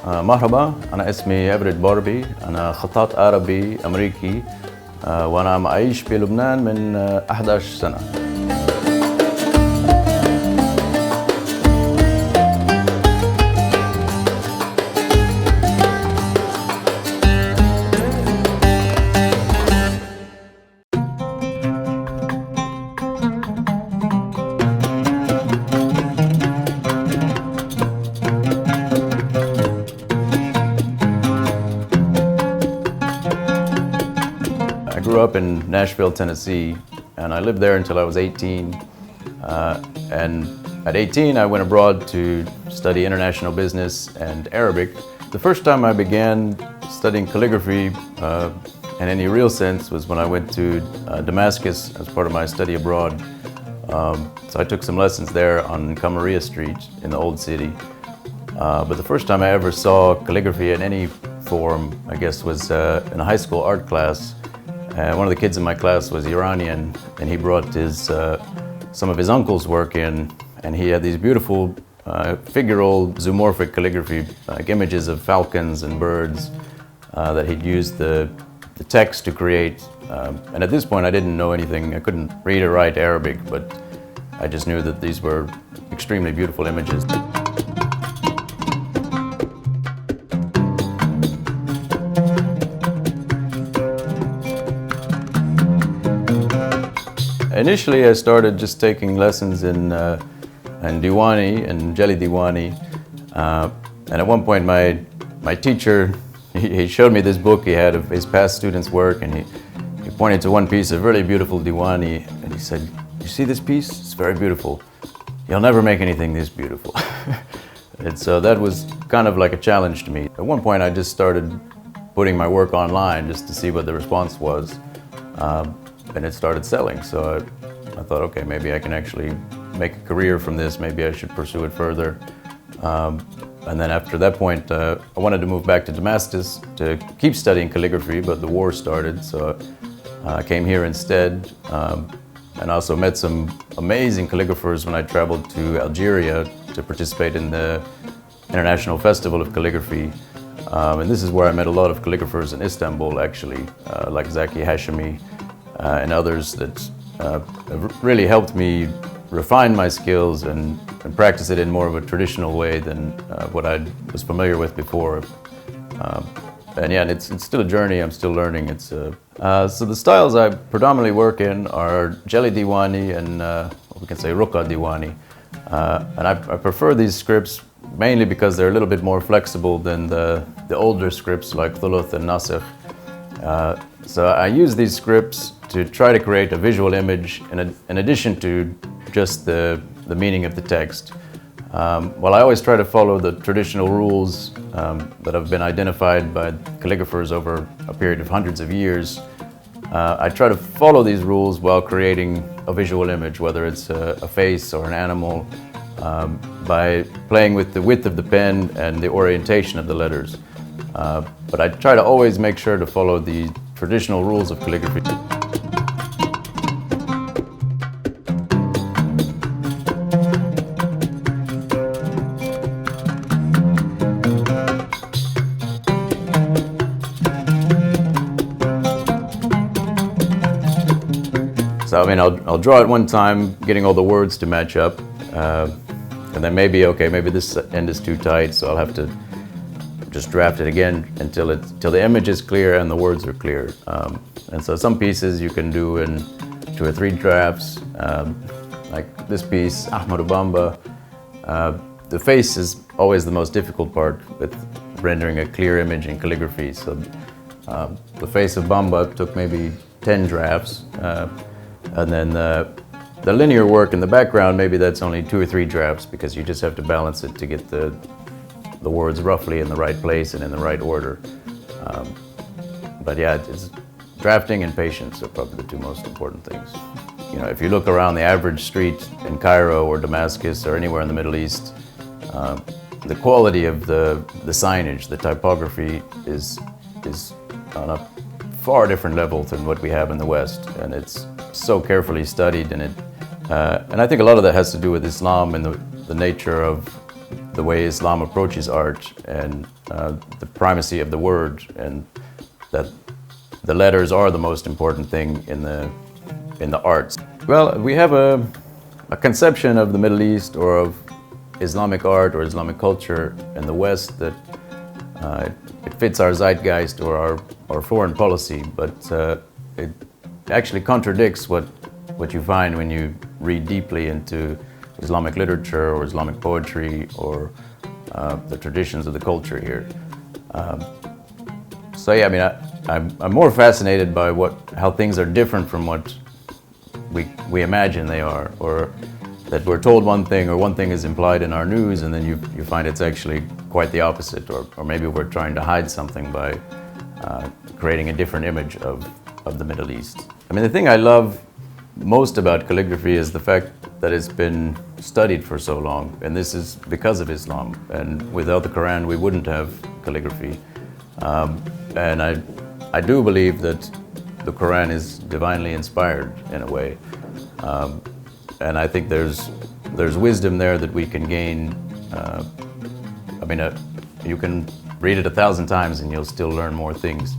مرحبا، أنا اسمي إبرد باربي، أنا خطاط عربي أمريكي، وأنا أعيش بلبنان من 11 سنة. I grew up in Nashville, Tennessee, and I lived there until I was 18. And at 18, I went abroad to study international business and Arabic. The first time I began studying calligraphy in any real sense was when I went to Damascus as part of my study abroad. So I took some lessons there on Kamaria Street in the old city. But the first time I ever saw calligraphy in any form, I guess, was in a high school art class. One of the kids in my class was Iranian, and he brought some of his uncle's work in, and he had these beautiful figural zoomorphic calligraphy, like images of falcons and birds that he'd used the text to create. And at this point I didn't know anything, I couldn't read or write Arabic, but I just knew that these were extremely beautiful images. Initially, I started just taking lessons in Diwani and Jelly Diwani. And at one point, my teacher, he showed me this book he had of his past students' work, and he pointed to one piece of really beautiful Diwani, and he said, "You see this piece? It's very beautiful. You'll never make anything this beautiful." And so that was kind of like a challenge to me. At one point, I just started putting my work online just to see what the response was. And it started selling, so I thought, okay, maybe I can actually make a career from this, maybe I should pursue it further. And then after that point, I wanted to move back to Damascus to keep studying calligraphy, but the war started, so I came here instead, and also met some amazing calligraphers when I traveled to Algeria to participate in the International Festival of Calligraphy. And this is where I met a lot of calligraphers in Istanbul, actually, like Zaki Hashemi, and others that have really helped me refine my skills and practice it in more of a traditional way than what I was familiar with before. And yeah, it's still a journey, I'm still learning. So the styles I predominantly work in are Jelly Diwani and we can say Ruqa Diwani. And I prefer these scripts mainly because they're a little bit more flexible than the older scripts like Thuluth and Nasikh. So I use these scripts to try to create a visual image in addition to just the meaning of the text. While I always try to follow the traditional rules that have been identified by calligraphers over a period of hundreds of years, I try to follow these rules while creating a visual image, whether it's a face or an animal, by playing with the width of the pen and the orientation of the letters. But I try to always make sure to follow the traditional rules of calligraphy. So I mean, I'll draw it one time, getting all the words to match up, and then maybe this end is too tight, so I'll have to just draft it again until the image is clear and the words are clear. And so some pieces you can do in 2 or 3 drafts, like this piece, Ahmad Bamba. The face is always the most difficult part with rendering a clear image in calligraphy. So the face of Bamba took maybe 10 drafts, and then the linear work in the background, maybe that's only 2 or 3 drafts because you just have to balance it to get the words roughly in the right place and in the right order. But yeah, it's drafting and patience are probably the 2 most important things. You know, if you look around the average street in Cairo or Damascus or anywhere in the Middle East, the quality of the signage, the typography is on a far different level than what we have in the West, and it's so carefully studied, and I think a lot of that has to do with Islam and the nature of the way Islam approaches art, and the primacy of the word, and that the letters are the most important thing in the arts. Well, we have a conception of the Middle East or of Islamic art or Islamic culture in the West that it fits our zeitgeist or our foreign policy, but it actually contradicts what you find when you read deeply into Islamic literature or Islamic poetry or the traditions of the culture here. So yeah, I mean, I'm more fascinated by how things are different from what we imagine they are, or that we're told one thing or one thing is implied in our news, and then you find it's actually quite the opposite, or maybe we're trying to hide something by creating a different image of the Middle East. I mean, the thing I love most about calligraphy is the fact that it's been studied for so long, and this is because of Islam, and without the Quran we wouldn't have calligraphy. And I do believe that the Quran is divinely inspired in a way, and I think there's wisdom there that we can gain. I mean, you can read it 1,000 times and you'll still learn more things.